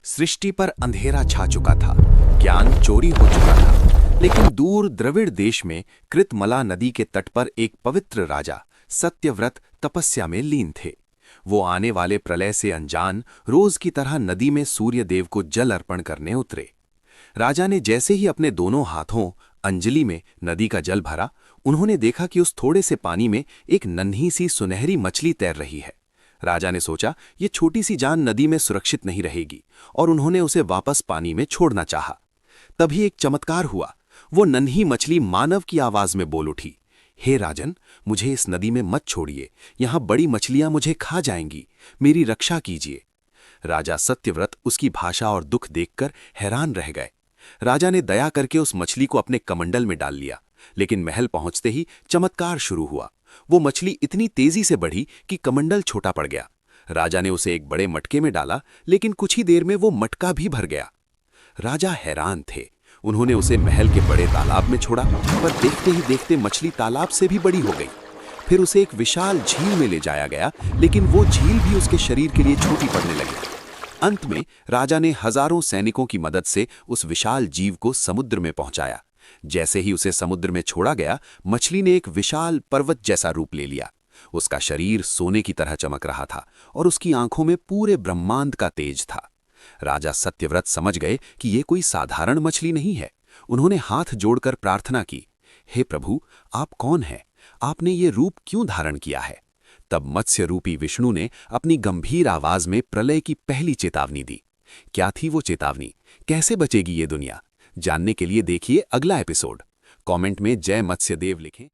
सृष्टि पर अंधेरा छा चुका था, ज्ञान चोरी हो चुका था। लेकिन दूर द्रविड़ देश में कृतमला नदी के तट पर एक पवित्र राजा सत्यव्रत तपस्या में लीन थे। वो आने वाले प्रलय से अनजान रोज की तरह नदी में सूर्य देव को जल अर्पण करने उतरे। राजा ने जैसे ही अपने दोनों हाथों अंजलि में नदी का जल भरा, उन्होंने देखा कि उस थोड़े से पानी में एक नन्ही सी सुनहरी मछली तैर रही है। राजा ने सोचा ये छोटी सी जान नदी में सुरक्षित नहीं रहेगी और उन्होंने उसे वापस पानी में छोड़ना चाहा। तभी एक चमत्कार हुआ। वो नन्ही मछली मानव की आवाज में बोल उठी, हे राजन, मुझे इस नदी में मत छोड़िए, यहां बड़ी मछलियां मुझे खा जाएंगी, मेरी रक्षा कीजिए। राजा सत्यव्रत उसकी भाषा और दुख देखकर हैरान रह गए। राजा ने दया करके उस मछली को अपने कमंडल में डाल लिया, लेकिन महल पहुंचते ही चमत्कार शुरू हुआ। वो मछली इतनी तेजी से बढ़ी कि कमंडल छोटा पड़ गया। राजा ने उसे एक बड़े मटके में डाला, लेकिन कुछ ही देर में वो मटका भी भर गया। राजा हैरान थे। उन्होंने उसे महल के बड़े तालाब में छोड़ा, पर देखते ही देखते मछली तालाब से भी बड़ी हो गई। फिर उसे एक विशाल झील में ले जाया गया, लेकिन वो झील भी उसके शरीर के लिए छोटी पड़ने लगी। अंत में राजा ने हजारों सैनिकों की मदद से उस विशाल जीव को समुद्र में पहुंचाया। जैसे ही उसे समुद्र में छोड़ा गया, मछली ने एक विशाल पर्वत जैसा रूप ले लिया। उसका शरीर सोने की तरह चमक रहा था और उसकी आंखों में पूरे ब्रह्मांड का तेज था। राजा सत्यव्रत समझ गए कि ये कोई साधारण मछली नहीं है। उन्होंने हाथ जोड़कर प्रार्थना की, हे प्रभु, आप कौन हैं? आपने ये रूप क्यों धारण किया है? तब मत्स्य रूपी विष्णु ने अपनी गंभीर आवाज में प्रलय की पहली चेतावनी दी। क्या थी वो चेतावनी? कैसे बचेगी ये दुनिया? जानने के लिए देखिए अगला एपिसोड। कमेंट में जय मत्स्य देव लिखें।